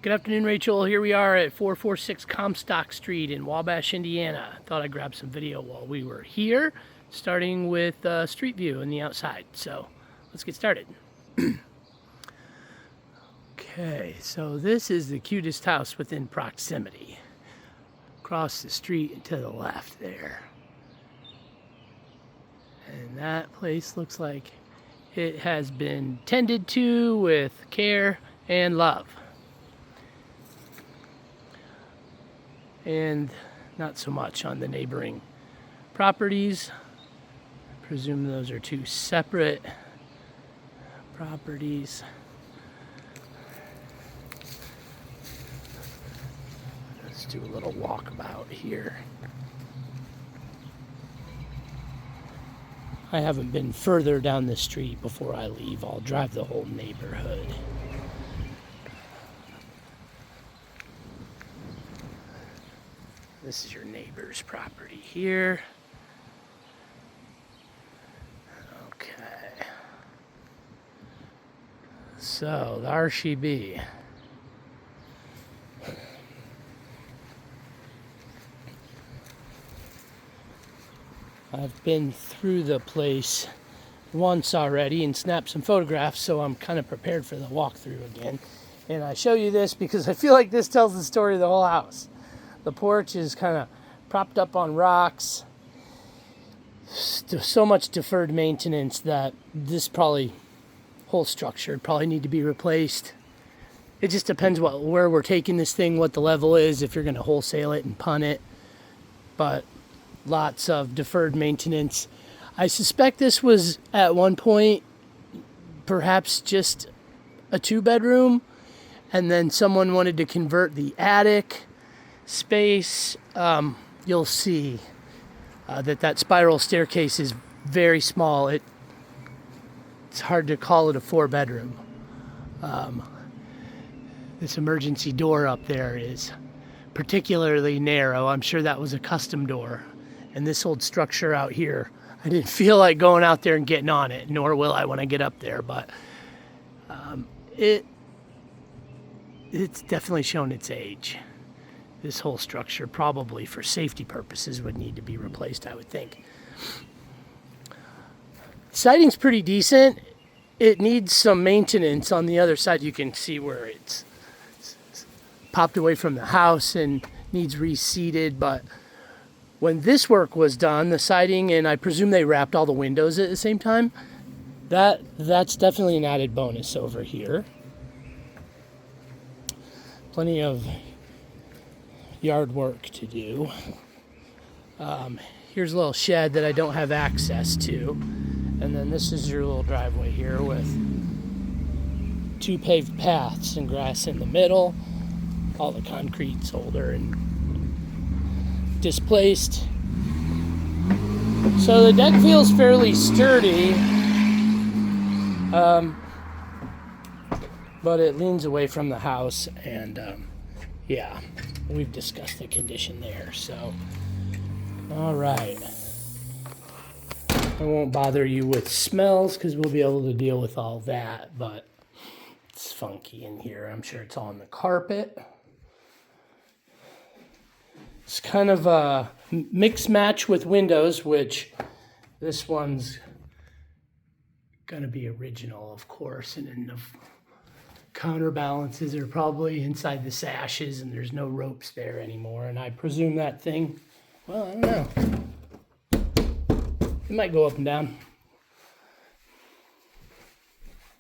Good afternoon, Rachel. Here we are at 446 Comstock Street in Wabash, Indiana. Thought I'd grab some video while we were here, starting with street view and the outside. So let's get started. Okay, so this is the cutest house within proximity. Across the street and to the left there. And that place looks like it has been tended to with care and love. And not so much on the neighboring properties. I presume those are two separate properties. Let's do a little walkabout here. I haven't been further down the street before I leave. I'll drive the whole neighborhood. This is your neighbor's property here. Okay. So, there she be. I've been through the place once already and snapped some photographs, so I'm kind of prepared for the walkthrough again. And I show you this because I feel like this tells the story of the whole house. The porch is kind of propped up on rocks. So much deferred maintenance that this whole structure would probably need to be replaced. It just depends where we're taking this thing, what the level is, if you're going to wholesale it and punt it. But lots of deferred maintenance. I suspect this was at one point perhaps just a 2-bedroom, and then someone wanted to convert the attic space. You'll see that spiral staircase is very small. It's hard to call it a 4-bedroom. This emergency door up there is particularly narrow. I'm sure that was a custom door. And this old structure out here, I didn't feel like going out there and getting on it, nor will I when I get up there, but it's definitely shown its age. This whole structure, probably for safety purposes, would need to be replaced, I would think. Siding's pretty decent. It needs some maintenance. On the other side, you can see where it's popped away from the house and needs reseated, but when this work was done, the siding, and I presume they wrapped all the windows at the same time, that's definitely an added bonus over here. Plenty of yard work to do. Here's a little shed that I don't have access to. And then this is your little driveway here with 2 paved paths and grass in the middle. All the concrete's older and displaced. So the deck feels fairly sturdy, but it leans away from the house, and yeah, we've discussed the condition there. So all right, I won't bother you with smells because we'll be able to deal with all that, but it's funky in here. I'm sure it's on the carpet. It's kind of a mix match with windows, which this one's going to be original, of course, and then the counterbalances are probably inside the sashes, and there's no ropes there anymore. And I presume that thing, well, I don't know. It might go up and down.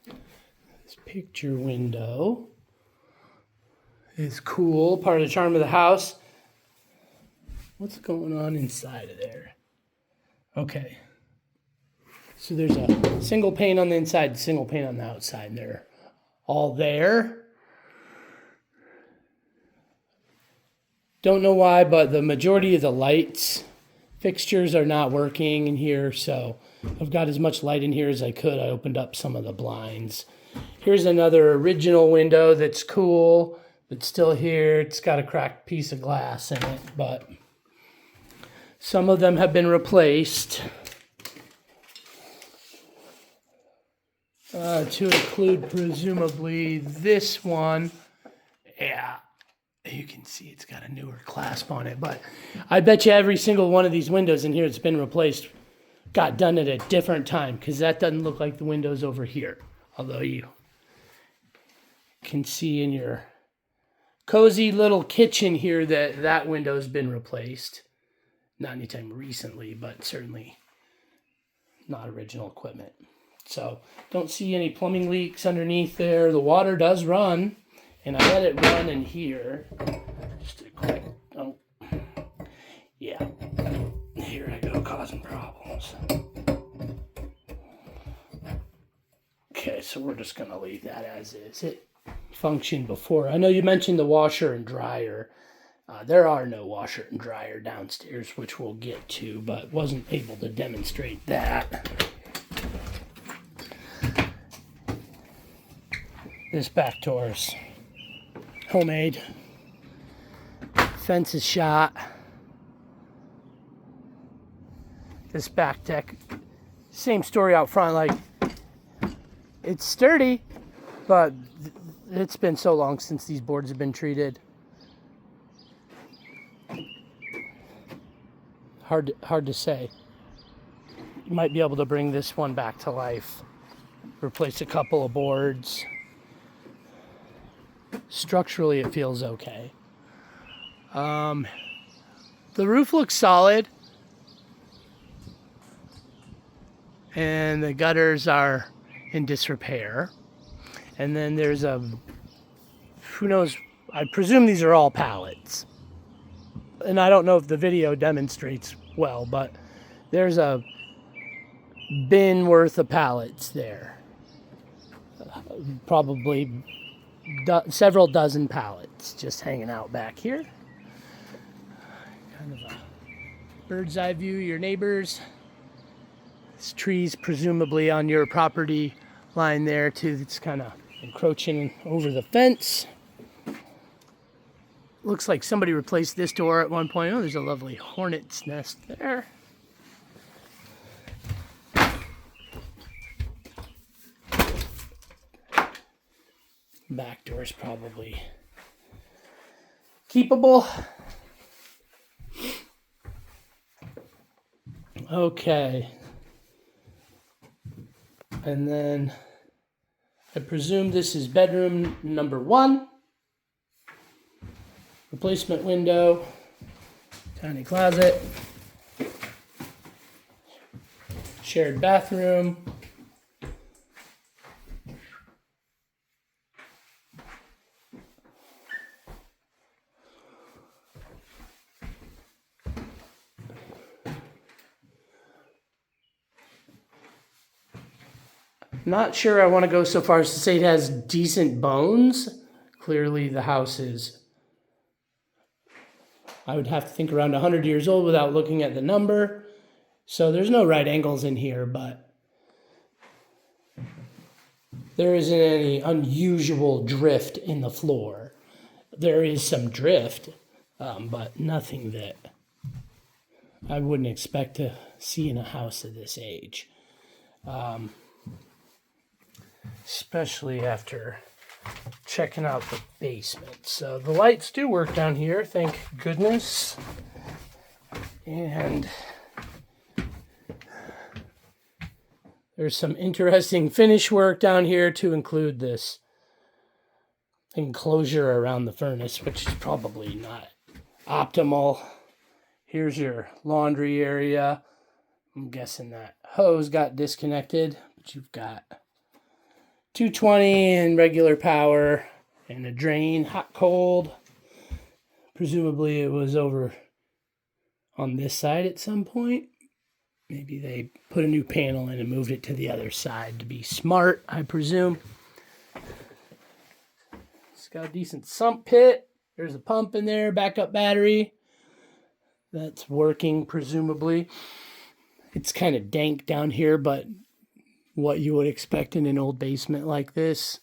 This picture window is cool, part of the charm of the house. What's going on inside of there? Okay. So there's a single pane on the inside, single pane on the outside, and they're all there. Don't know why, but the majority of the lights fixtures are not working in here, so I've got as much light in here as I could. I opened up some of the blinds. Here's another original window that's cool, but still here. It's got a cracked piece of glass in it, but some of them have been replaced. to include presumably this one Yeah, you can see it's got a newer clasp on it, but I bet you every single one of these windows in here that's been replaced got done at a different time, because that doesn't look like the windows over here. Although you can see in your cozy little kitchen here that that window's been replaced. Not anytime recently, but certainly not original equipment. So don't see any plumbing leaks underneath there. The water does run, and I let it run in here. Just a quick, oh, yeah. Here I go, causing problems. Okay, so we're just gonna leave that as is. It functioned before. I know you mentioned the washer and dryer. There are no washer and dryer downstairs, which we'll get to, but wasn't able to demonstrate that. This back door's homemade. Fence is shot. This back deck, same story out front. Like, it's sturdy, but it's been so long since these boards have been treated. Hard to say. You might be able to bring this one back to life. Replace a couple of boards. Structurally, it feels okay. The roof looks solid. And the gutters are in disrepair. And then there's a, who knows, I presume these are all pallets. And I don't know if the video demonstrates well, but there's a bin worth of pallets there. Probably several dozen pallets just hanging out back here. Kind of a bird's eye view of your neighbors. This tree's presumably on your property line there too. It's kind of encroaching over the fence. Looks like somebody replaced this door at one point. Oh, there's a lovely hornet's nest there. Back door's probably keepable. Okay. And then I presume this is bedroom number 1. Replacement window, tiny closet, shared bathroom, not sure I want to go so far as to say it has decent bones. Clearly the house is, I would have to think, around 100 years old without looking at the number. So there's no right angles in here, but there isn't any unusual drift in the floor. There is some drift, but nothing that I wouldn't expect to see in a house of this age. Especially after checking out the basement. So the lights do work down here, thank goodness. And there's some interesting finish work down here to include this enclosure around the furnace, which is probably not optimal. Here's your laundry area. I'm guessing that hose got disconnected, but you've got 220 and regular power and a drain, hot, cold. Presumably it was over on this side at some point. Maybe they put a new panel in and moved it to the other side to be smart, I presume. It's got a decent sump pit. There's a pump in there, backup battery. That's working, presumably. It's kind of dank down here, but what you would expect in an old basement like this.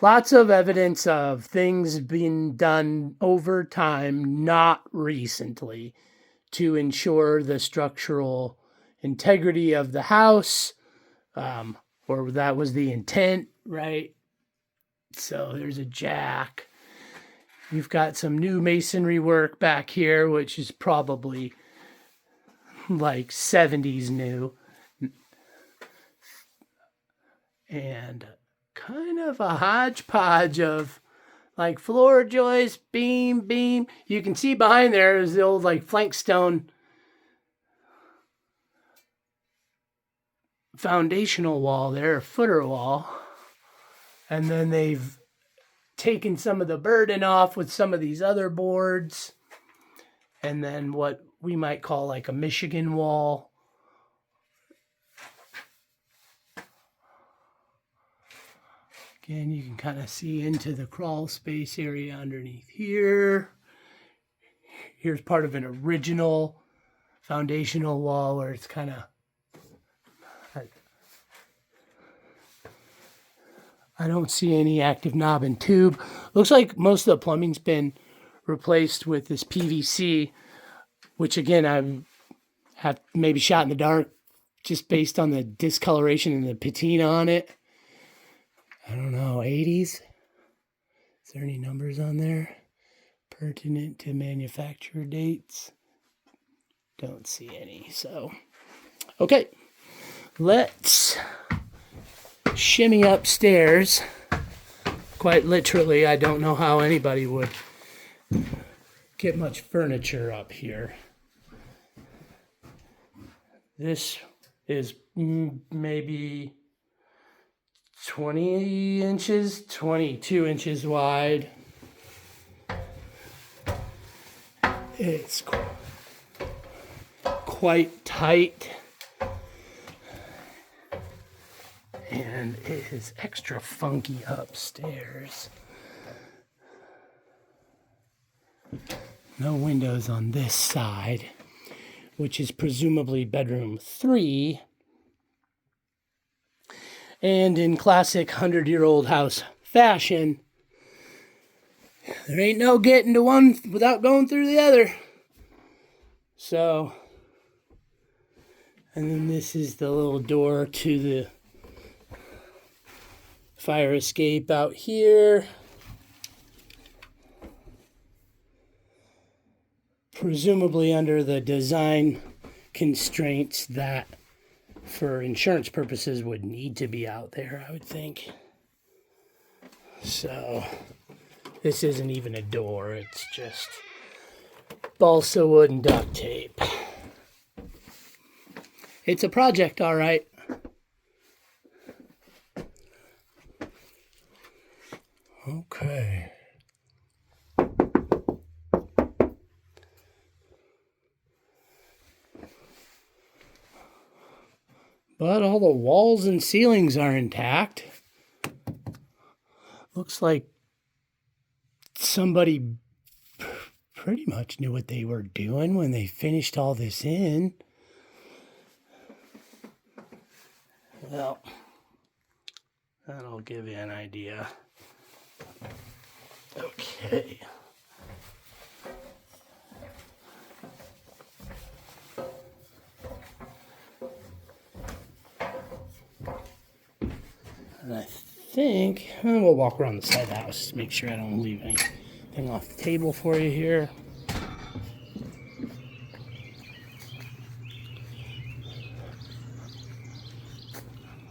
Lots of evidence of things being done over time, not recently, to ensure the structural integrity of the house, or that was the intent, right? So there's a jack. You've got some new masonry work back here, which is probably like 70s new. And kind of a hodgepodge of like floor joist, beam. You can see behind there is the old like flank stone foundational wall there, footer wall. And then they've taken some of the burden off with some of these other boards. And then what we might call like a Michigan wall. Again, you can kind of see into the crawl space area underneath here. Here's part of an original foundational wall where it's kind of, I don't see any active knob and tube. Looks like most of the plumbing's been replaced with this PVC, which again, I have maybe shot in the dark just based on the discoloration and the patina on it. I don't know, 80s? Is there any numbers on there? Pertinent to manufacturer dates? Don't see any, so. Okay, let's shimmy upstairs. Quite literally, I don't know how anybody would get much furniture up here. This is maybe 20 inches, 22 inches wide. It's quite tight. And it is extra funky upstairs. No windows on this side, which is presumably bedroom 3. And in classic 100-year-old house fashion, there ain't no getting to one without going through the other. So, and then this is the little door to the fire escape out here. Presumably under the design constraints that for insurance purposes would need to be out there, I would think. So this isn't even a door, it's just balsa wood and duct tape. It's a project, all right. Okay. But all the walls and ceilings are intact. Looks like somebody pretty much knew what they were doing when they finished all this in. Well, that'll give you an idea. Okay. And I think we'll walk around the side of the house to make sure I don't leave anything off the table for you here.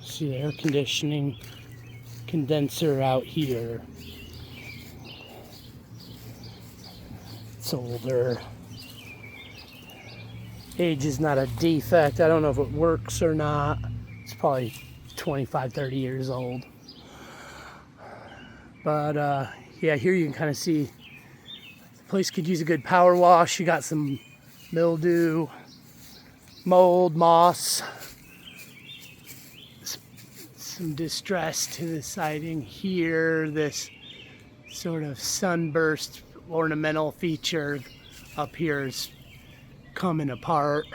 See the air conditioning condenser out here. It's older. Age is not a defect. I don't know if it works or not. It's probably 25, 30 years old. But yeah, here you can kind of see the place could use a good power wash. You got some mildew, mold, moss, some distress to the siding here. This sort of sunburst ornamental feature up here is coming apart.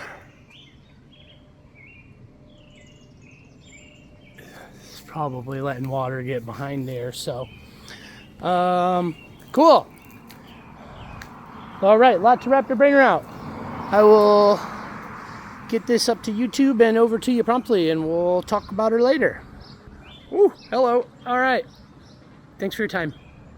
It's probably letting water get behind there, so cool. All right, lot to wrap your brain around. I will get this up to YouTube and over to you promptly, and we'll talk about her later. Ooh, hello. All right. Thanks for your time.